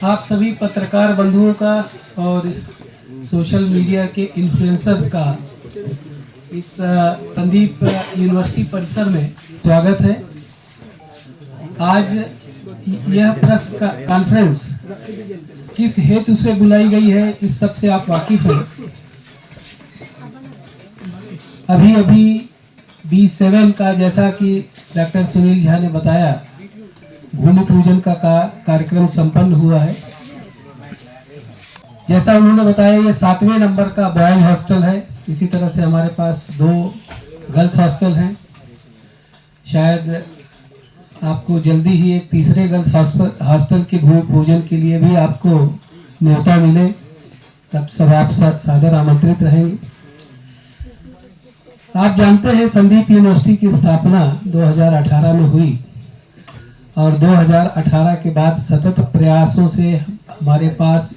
आप सभी पत्रकार बंधुओं का और सोशल मीडिया के इन्फ्लुएंसर्स का इस संदीप यूनिवर्सिटी परिसर में स्वागत है। आज यह प्रेस कॉन्फ्रेंस किस हेतु से बुलाई गई है, इस सब से आप वाकिफ हैं। अभी अभी B7 का, जैसा कि डॉक्टर सुनील झा ने बताया, भूमि पूजन का कार्यक्रम संपन्न हुआ है। जैसा उन्होंने बताया, ये 7वें नंबर का बॉयज हॉस्टल है। इसी तरह से हमारे पास 2 गर्ल्स हॉस्टल हैं। शायद आपको जल्दी ही एक तीसरे गर्ल्स हॉस्टल के भूमि पूजन के लिए भी आपको न्योता मिले, तब सब आप सादर आमंत्रित रहेंगे। आप जानते हैं, संदीप यूनिवर्सिटी की स्थापना 2018 में हुई और 2018 के बाद सतत प्रयासों से हमारे पास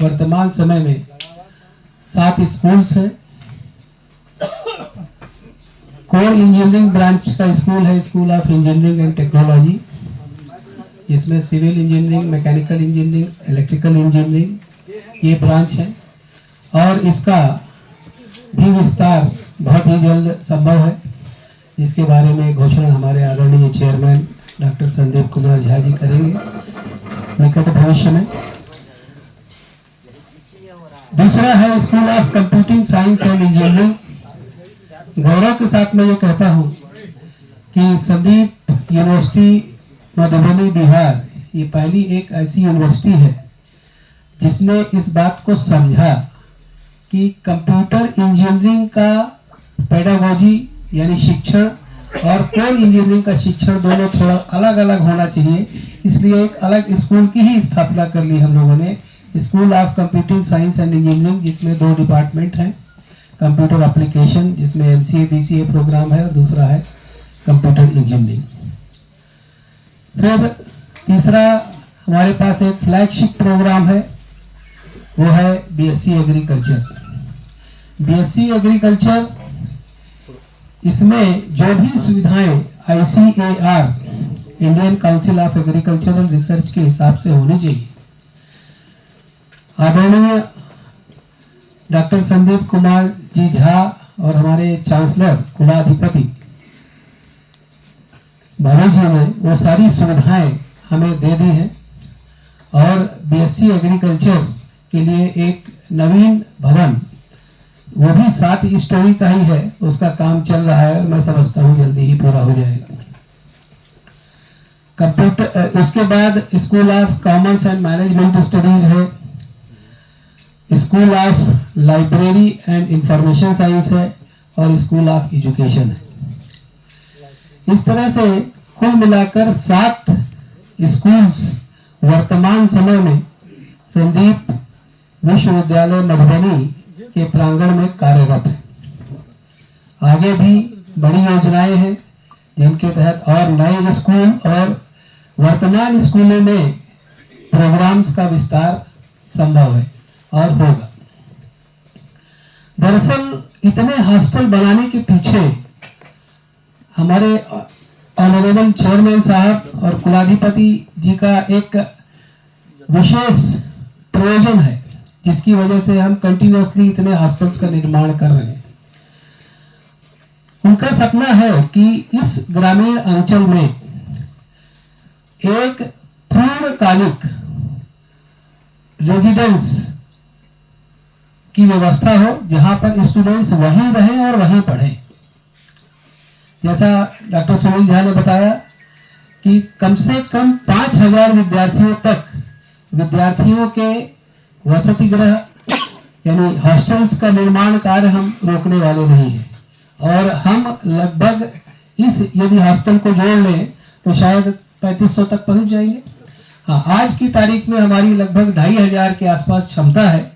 वर्तमान समय में 7 स्कूल्स हैं। कोर इंजीनियरिंग ब्रांच का स्कूल है, school of engineering and technology, जिसमें civil engineering, mechanical engineering, electrical engineering ये ब्रांच है। और इसका भी विस्तार बहुत ही जल्द संभव है, जिसके बारे में घोषणा हमारे आदरणीय चेयरमैन डॉक्टर संदीप कुमार झा जी करेंगे निकट भविष्य में। दूसरा है school of computing science and engineering. गौरव के साथ मैं ये कहता हूँ कि संदीप यूनिवर्सिटी मधुबनी बिहार ये पहली एक ऐसी यूनिवर्सिटी है जिसने इस बात को समझा कि कंप्यूटर इंजीनियरिंग का पेडागोजी यानी शिक्षण और कोर इंजीनियरिंग का शिक्षण दोनों थोड़ा अलग अलग होना चाहिए। इसलिए एक अलग स्कूल की ही स्थापना कर ली हम लोगों ने, school of computing science and engineering, जिसमें 2 डिपार्टमेंट हैं। कंप्यूटर एप्लीकेशन, जिसमें MCA BCA प्रोग्राम है, और दूसरा है कंप्यूटर इंजीनियरिंग। फिर तीसरा हमारे पास एक फ्लैगशिप प्रोग्राम है, वो है BSc एग्रीकल्चर। BSc एग्रीकल्चर, इसमें जो भी सुविधाएं ICAR Indian council of agricultural research के हिसाब से होनी चाहिए, आदरणीय डॉक्टर संदीप कुमार जी झा और हमारे चांसलर कुलाधिपति भानु जी ने वो सारी सुविधाएं हमें दे दी हैं। और BSc एग्रीकल्चर के लिए एक नवीन भवन, वो भी 7 स्टोरी का ही है, उसका काम चल रहा है और मैं समझता हूँ जल्दी ही पूरा हो जाएगा। कंप्यूटर, उसके बाद school of commerce and management studies है, school of library and information science है, और स्कूल ऑफ एजुकेशन है। इस तरह से कुल मिलाकर 7 स्कूल्स वर्तमान समय में संदीप विश्वविद्यालय मधुबनी के प्रांगण में कार्यरत है। आगे भी बड़ी योजनाएं हैं जिनके तहत और नए स्कूल और वर्तमान स्कूलों में प्रोग्राम्स का विस्तार संभव है और होगा। दरअसल इतने हॉस्टल बनाने के पीछे हमारे ऑनरेबल चेयरमैन साहब और कुलाधिपति जी का एक विशेष प्रयोजन है, जिसकी वजह से हम कंटिन्यूअसली इतने हॉस्टल्स का निर्माण कर रहे हैं। उनका सपना है कि इस ग्रामीण अंचल में एक पूर्णकालिक रेजिडेंस की व्यवस्था हो, जहां पर स्टूडेंट्स वहीं रहें और वहीं पढ़ें। जैसा डॉक्टर सुनील झा ने बताया कि कम से कम 5000 विद्यार्थियों तक विद्यार्थियों के वसति गृह यानी हॉस्टल्स का निर्माण कार्य हम रोकने वाले नहीं हैं। और हम लगभग यदि हॉस्टल को जोड़ लें तो शायद 3500 तक पहुंच जाएंगे। हाँ, आज की तारीख में हमारी लगभग 2500 के आसपास क्षमता है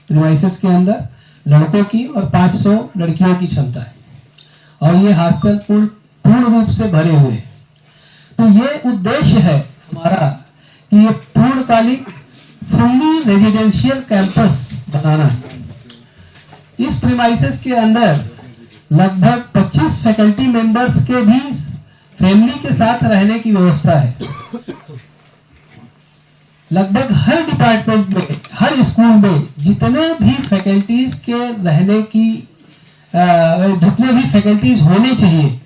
प्रीमाइसेस के अंदर लड़कों की, और 500 लड़कियों की क्षमता है, और ये हॉस्टल पूर्ण रूप से भरे हुए हैं। तो ये उद्देश्य है हमारा कि ये पूर्णकालिक फुल्ली रेजिडेंशियल कैंपस बनाना है। इस प्रीमाइसेस के अंदर लगभग 25 फैकल्टी मेंबर्स के भी फैमिली के साथ रहने की व्यवस्था है। लगभग हर डिपार्टमेंट में, हर स्कूल में जितने भी फैकल्टीज के रहने की जितने भी फैकल्टीज होने चाहिए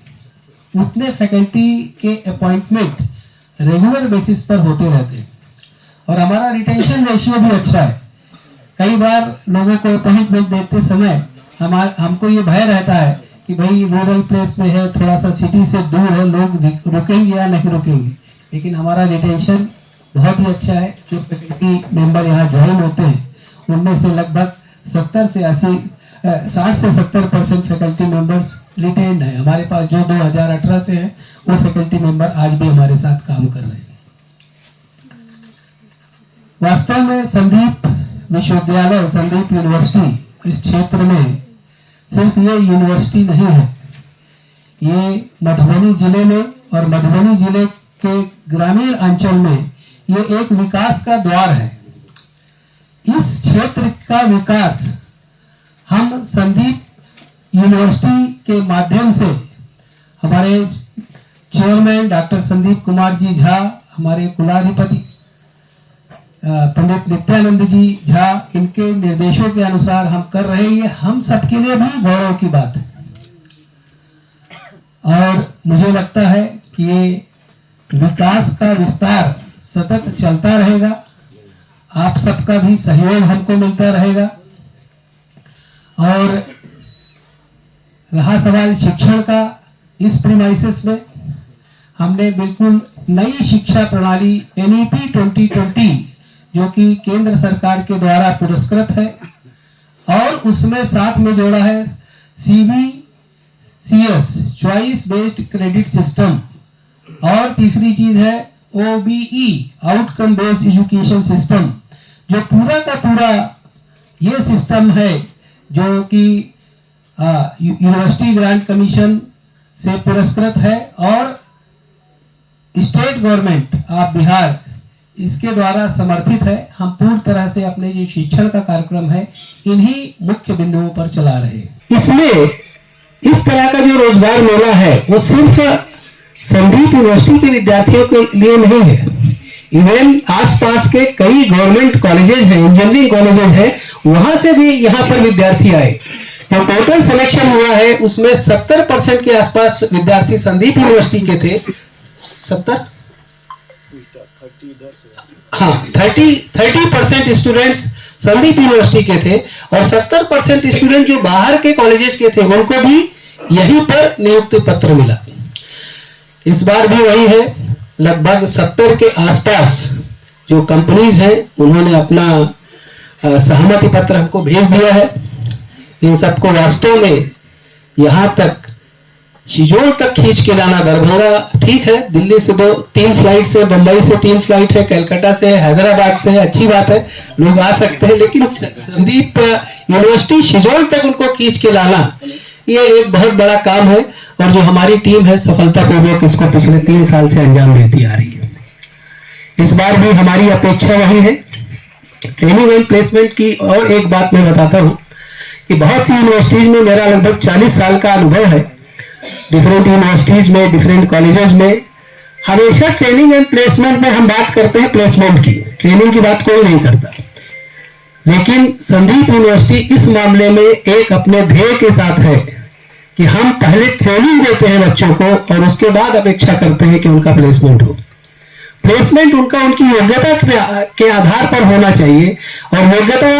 उतने फैकल्टी के अपॉइंटमेंट रेगुलर बेसिस पर होते रहते हैं और हमारा रिटेंशन रेशियो भी अच्छा है। कई बार लोगों को अपॉइंटमेंट देते समय हमको ये भय रहता है कि भाई रूरल प्लेस में है, थोड़ा सा सिटी से दूर है, लोग रुकेंगे या नहीं रुकेंगे, लेकिन हमारा रिटेंशन बहुत ही अच्छा है। जो फैकल्टी मेंबर यहाँ ज्वाइन होते हैं उनमें से लगभग 60 से 70% फैकल्टी मेंबर्स रिटेन्ड है। हमारे पास जो 2018 से है वो फैकल्टी मेंबर आज भी हमारे साथ काम कर रहे हैं। वास्तव में संदीप विश्वविद्यालय, संदीप यूनिवर्सिटी इस क्षेत्र में सिर्फ ये यूनिवर्सिटी नहीं है, ये मधुबनी जिले में और मधुबनी जिले के ग्रामीण अंचल में ये एक विकास का द्वार है। इस क्षेत्र का विकास हम संदीप यूनिवर्सिटी के माध्यम से, हमारे चेयरमैन डॉक्टर संदीप कुमार जी झा, हमारे कुलाधिपति पंडित नित्यानंद जी झा, इनके निर्देशों के अनुसार हम कर रहे हैं। ये हम सबके लिए भी गौरव की बात है और मुझे लगता है कि ये विकास का विस्तार सतत चलता रहेगा। आप सबका भी सहयोग हमको मिलता रहेगा। और रहा सवाल शिक्षण का, इस प्रीमाइसेस में हमने बिल्कुल नई शिक्षा प्रणाली NEP 2020 जो कि केंद्र सरकार के द्वारा पुरस्कृत है और उसमें साथ में जोड़ा है CBCS choice based credit system और तीसरी चीज है OBE outcome based education system, जो पूरा का पूरा ये सिस्टम है जो कि यूनिवर्सिटी ग्रांट कमीशन से पुरस्कृत है और स्टेट गवर्नमेंट ऑफ बिहार इसके द्वारा समर्थित है। हम पूर्ण तरह से अपने जो शिक्षण का कार्यक्रम है इन्हीं मुख्य बिंदुओं पर चला रहे हैं। इसमें इस तरह का जो रोजगार मेला है वो सिर्फ संदीप यूनिवर्सिटी के विद्यार्थियों के लिए नहीं है, इवन आसपास के कई गवर्नमेंट कॉलेजेस हैं, इंजीनियरिंग कॉलेजेस हैं, वहां से भी यहाँ पर विद्यार्थी आए। जो टोटल सिलेक्शन हुआ है उसमें 70% के आसपास विद्यार्थी संदीप यूनिवर्सिटी के थे। 70 हाँ 30% स्टूडेंट्स संदीप यूनिवर्सिटी के थे और 70% स्टूडेंट जो बाहर के कॉलेजेस के थे उनको भी यहीं पर नियुक्ति पत्र मिला। इस बार भी वही है, लगभग 70 के आसपास जो कंपनीज हैं उन्होंने अपना सहमति पत्र हमको भेज दिया है। इन सबको वास्तव में यहाँ तक शिजोल तक खींच के लाना, दरभंगा ठीक है, दिल्ली से 2-3 फ्लाइट से, बंबई से 3 फ्लाइट है, कलकत्ता से, हैदराबाद से है, अच्छी बात है, लोग आ सकते हैं, लेकिन संदीप यूनिवर्सिटी शिजोल तक उनको खींच के लाना ये एक बहुत बड़ा काम है और जो हमारी टीम है सफलतापूर्वक इसको पिछले 3 साल से अंजाम देती आ रही है। इस बार भी हमारी अपेक्षा वही है। ट्रेनिंग एंड प्लेसमेंट की और एक बात मैं बताता हूँ कि बहुत सी यूनिवर्सिटीज में मेरा लगभग 40 साल का अनुभव है। डिफरेंट यूनिवर्सिटीज में, डिफरेंट कॉलेजेस में हमेशा ट्रेनिंग एंड प्लेसमेंट में हम बात करते हैं प्लेसमेंट की, ट्रेनिंग की बात कोई नहीं करता। लेकिन संदीप यूनिवर्सिटी इस मामले में एक अपने ध्येय के साथ है कि हम पहले ट्रेनिंग देते हैं बच्चों को और उसके बाद अपेक्षा करते हैं कि उनका प्लेसमेंट हो। प्लेसमेंट उनका उनकी योग्यता के आधार पर होना चाहिए और योग्यता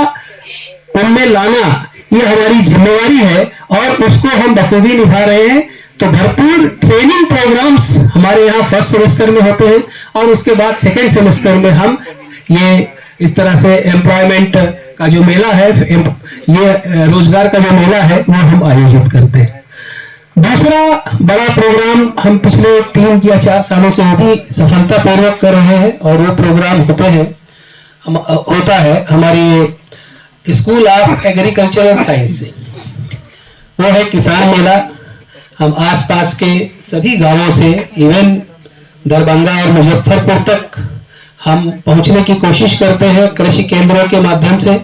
उनमें लाना ये हमारी जिम्मेवारी है और उसको हम बखूबी निभा रहे हैं। तो भरपूर ट्रेनिंग प्रोग्राम्स हमारे यहाँ फर्स्ट सेमेस्टर में होते हैं और उसके बाद सेकेंड सेमेस्टर में हम ये इस तरह से एम्प्लॉयमेंट का जो मेला है, ये रोजगार का जो मेला है वो हम आयोजित करते हैं। दूसरा बड़ा प्रोग्राम हम पिछले 3 या 4 सालों से भी सफलतापूर्वक कर रहे हैं और वो प्रोग्राम होता है हमारी स्कूल ऑफ एग्रीकल्चरल साइंस से, वो है किसान मेला। हम आसपास के सभी गांवों से इवन दरभंगा और मुजफ्फरपुर तक हम पहुंचने की कोशिश करते हैं कृषि केंद्रों के माध्यम से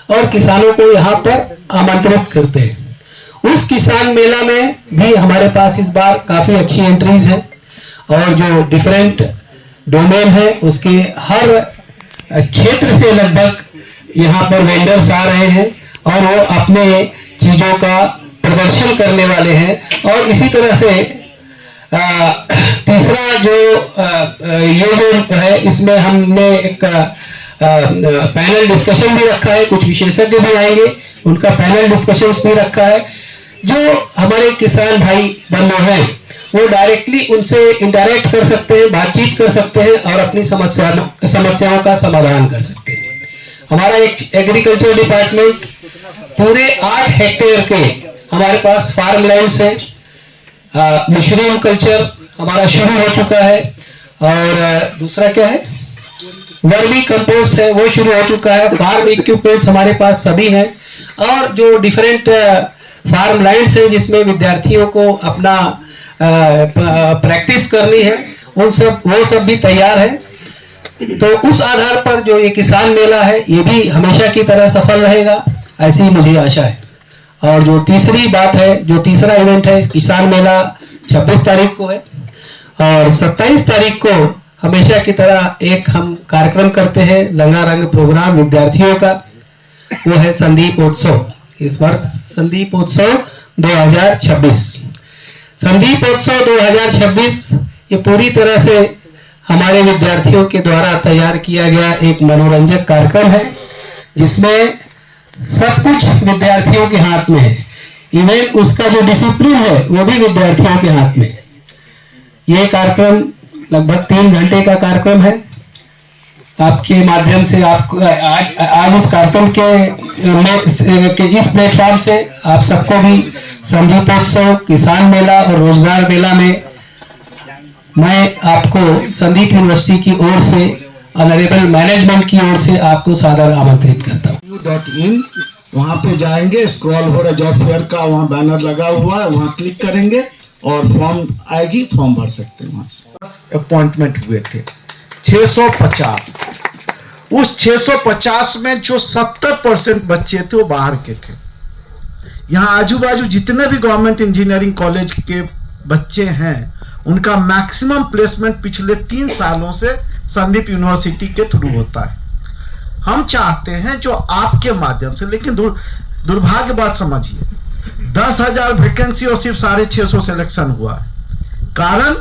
और किसानों को यहाँ पर आमंत्रित करते हैं। उस किसान मेला में भी हमारे पास इस बार काफी अच्छी एंट्रीज है और जो डिफरेंट डोमेन है उसके हर क्षेत्र से लगभग यहाँ पर वेंडर्स आ रहे हैं और वो अपने चीजों का प्रदर्शन करने वाले हैं। और इसी तरह से तीसरा जो ये जो है, इसमें हमने एक पैनल डिस्कशन भी रखा है, कुछ विशेषज्ञ भी आएंगे, उनका पैनल डिस्कशंस भी रखा है। जो हमारे किसान भाई बंधु हैं वो डायरेक्टली उनसे इंटरेक्ट कर सकते हैं, बातचीत कर सकते हैं और अपनी समस्याओं का समाधान कर सकते हैं। हमारा एक एग्रीकल्चर डिपार्टमेंट पूरे 8 हेक्टेयर के हमारे पास फार्म लैंड्स है। मशरूम कल्चर हमारा शुरू हो चुका है और दूसरा क्या है, वर्मी कंपोस्ट है, वो शुरू हो चुका है। फार्म इक्विपमेंट्स हमारे पास सभी हैं और जो डिफरेंट फार्म लैंड्स है जिसमें विद्यार्थियों को अपना प्रैक्टिस करनी है, वो सब भी तैयार है। तो उस आधार पर जो ये किसान मेला है ये भी हमेशा की तरह सफल रहेगा, ऐसी मुझे आशा है। और जो तीसरी बात है, जो तीसरा इवेंट है, किसान मेला 26 तारीख को है और 27 तारीख को हमेशा की तरह एक हम कार्यक्रम करते हैं, रंगारंग प्रोग्राम विद्यार्थियों का, वो है संदीप उत्सव। इस वर्ष संदीप उत्सव 2026, संदीप उत्सव 2026 ये पूरी तरह से हमारे विद्यार्थियों के द्वारा तैयार किया गया एक मनोरंजक कार्यक्रम है जिसमें सब कुछ विद्यार्थियों के हाथ में है। इवेंट उसका जो डिसिप्लिन है वो भी विद्यार्थियों के हाथ में। ये कार्यक्रम लगभग 3 घंटे का कार्यक्रम है। आपके माध्यम से आपको आज इस कार्यक्रम के इस प्लेटफॉर्म से आप सबको भी संदीपोत्सव, किसान मेला और रोजगार मेला में मैं आपको संदीप यूनिवर्सिटी की ओर से, ऑनरेबल मैनेजमेंट की ओर से आपको सादर आमंत्रित करता हूँ। .in वहाँ पे जाएंगे, स्क्रॉल हो रहा जॉब फेयर का वहाँ बैनर लगा हुआ है, वहाँ क्लिक करेंगे और फॉर्म आएगी, फॉर्म भर सकते हैं। वहाँ अपॉइंटमेंट हुए थे 650। उस 650 में जो 70% बच्चे थे वो बाहर के थे। यहाँ आजू बाजू जितने भी गवर्नमेंट इंजीनियरिंग कॉलेज के बच्चे हैं उनका मैक्सिमम प्लेसमेंट पिछले 3 सालों से संदीप यूनिवर्सिटी के थ्रू होता है। हम चाहते हैं जो आपके माध्यम से, लेकिन दुर्भाग्य बात समझिए, 10,000 वैकेंसी और सिर्फ 650 सिलेक्शन हुआ है। कारण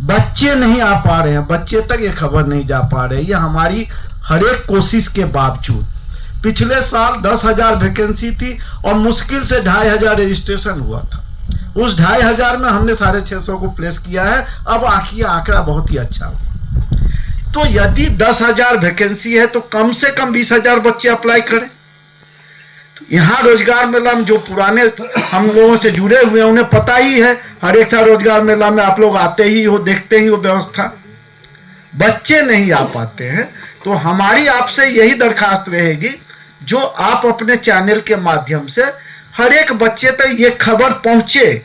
बच्चे नहीं आ पा रहे हैं, बच्चे तक ये खबर नहीं जा पा रहे। ये हमारी हर एक कोशिश के बावजूद, पिछले साल 10,000 वैकेंसी थी और मुश्किल से 2,500 रजिस्ट्रेशन हुआ था। उस 2,500 में हमने 650 को प्लेस किया है। अब आंकड़ा बहुत ही अच्छा हुआ। तो यदि 10,000 वैकेंसी है तो कम से कम 20,000 बच्चे अप्लाई करें। तो यहाँ रोजगार मेला में जो पुराने हम लोगों से जुड़े हुए हैं उन्हें पता ही है, हर एक साल रोजगार मेला में आप लोग आते ही हो, देखते ही हो व्यवस्था। बच्चे नहीं आ पाते हैं तो हमारी आपसे यही दरखास्त रहेगी, जो आप अपने चैनल के माध्यम से हर एक बच्चे तक ये खबर पहुंचे,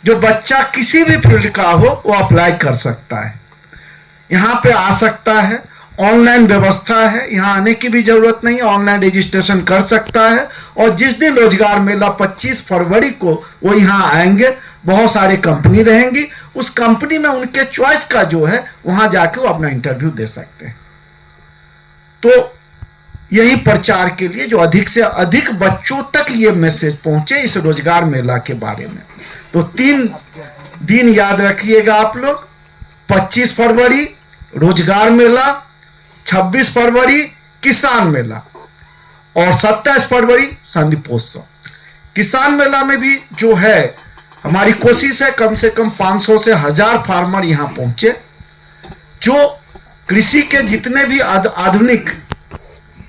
जो बच्चा किसी भी फील्ड का हो वो अप्लाई कर सकता है, यहाँ पे आ सकता है। ऑनलाइन व्यवस्था है, यहाँ आने की भी जरूरत नहीं है, ऑनलाइन रजिस्ट्रेशन कर सकता है। और जिस दिन रोजगार मेला 25 फरवरी को वो यहाँ आएंगे, बहुत सारे कंपनी रहेंगी, उस कंपनी में उनके चॉइस का जो है वहां जाके वो अपना इंटरव्यू दे सकते हैं। तो यही प्रचार के लिए जो अधिक से अधिक बच्चों तक ये मैसेज पहुंचे इस रोजगार मेला के बारे में। तो 3 दिन याद रखिएगा आप लोग, 25 फरवरी रोजगार मेला, 26 फरवरी किसान मेला और 27 फरवरी संदीपोत्सव। किसान मेला में भी जो है हमारी कोशिश है कम से कम 500 से 1000 फार्मर यहां पहुंचे, जो कृषि के जितने भी आधुनिक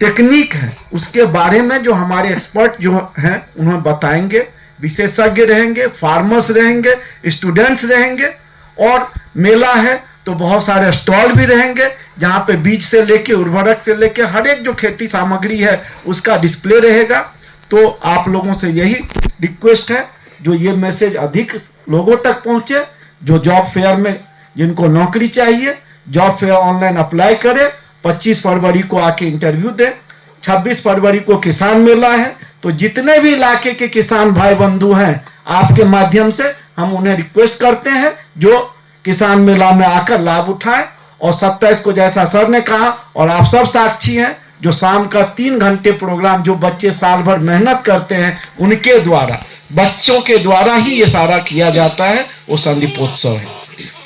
टेक्निक है उसके बारे में जो हमारे एक्सपर्ट जो हैं उन्हें बताएंगे। विशेषज्ञ रहेंगे, फार्मर्स रहेंगे, स्टूडेंट्स रहेंगे। और मेला है तो बहुत सारे स्टॉल भी रहेंगे जहां पे बीज से लेके उर्वरक से लेके हर एक जो खेती सामग्री है उसका डिस्प्ले रहेगा। तो आप लोगों से यही रिक्वेस्ट है, जो ये मैसेज अधिक लोगों तक पहुंचे, जो जॉब फेयर में जिनको नौकरी चाहिए जॉब फेयर ऑनलाइन अप्लाई करें, 25 फरवरी को आके इंटरव्यू दें। 26 फरवरी को किसान मेला है, तो जितने भी इलाके के किसान भाई बंधु हैं आपके माध्यम से हम उन्हें रिक्वेस्ट करते हैं जो किसान मेला में आकर लाभ उठाएं और 27 को जैसा सर ने कहा और आप सब साक्षी हैं, जो शाम का 3 घंटे प्रोग्राम जो बच्चे साल भर मेहनत करते हैं उनके द्वारा, बच्चों के द्वारा ही ये सारा किया जाता है, वो संदीपोत्सव है।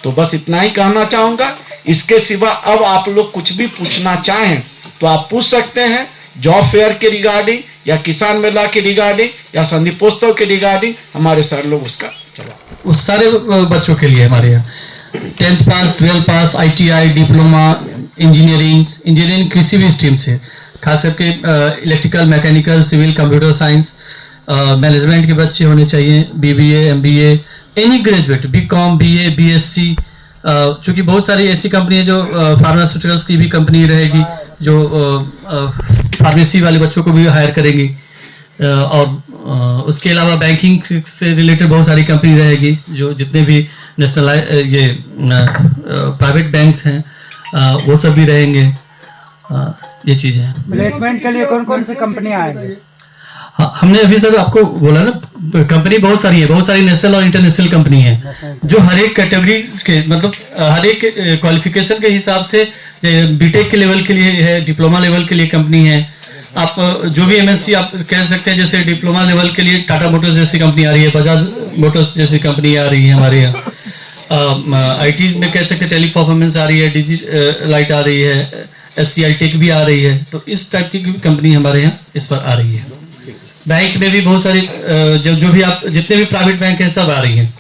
तो बस इतना ही कहना चाहूंगा। इसके सिवा अब आप लोग कुछ भी पूछना चाहें तो आप पूछ सकते हैं, जॉब फेयर के रिगार्डिंग या किसान मेला के रिगार्डिंग या संदीपोत्सव के रिगार्डिंग, हमारे सर लोग उसका जवाब। उस सारे बच्चों के लिए हमारे यहाँ 10th pass, 12th pass, ITI, diploma, engineering किसी भी स्ट्रीम से, खास करके electrical, mechanical, civil, computer science, management के बच्चे होने चाहिए, BBA, MBA, any graduate, BCom, BA, BSc, चूंकि बहुत सारी ऐसी कंपनी है जो फार्मास्यूटिकल्स की भी कंपनी रहेगी जो फार्मेसी वाले बच्चों को भी हायर करेंगी, और उसके अलावा बैंकिंग से रिलेटेड बहुत सारी कंपनी रहेगी, जो जितने भी नेशनल ये प्राइवेट बैंक्स हैं वो सब भी रहेंगे। ये चीज़ है। प्लेसमेंट के लिए कौन कौन सी कंपनियां आएंगी? हाँ, हमने अभी सर आपको बोला ना, कंपनी बहुत सारी है, बहुत सारी नेशनल और इंटरनेशनल कंपनी है, जो हर एक कैटेगरी के मतलब हर एक क्वालिफिकेशन के हिसाब से, बीटेक के लेवल के लिए है, डिप्लोमा लेवल के लिए कंपनी है। आप जो भी MSc आप कह सकते हैं, जैसे डिप्लोमा लेवल के लिए टाटा मोटर्स जैसी कंपनी आ रही है, बजाज मोटर्स जैसी कंपनी आ रही है हमारे यहाँ। IT में कह सकते हैं टेली परफॉर्मेंस आ रही है, डिजिलाइट आ रही है, SCI टेक भी आ रही है। तो इस टाइप की कंपनी हमारे यहाँ इस पर आ रही है। बैंक में भी बहुत सारी जो भी आप जितने भी प्राइवेट बैंक हैं सब आ रही हैं।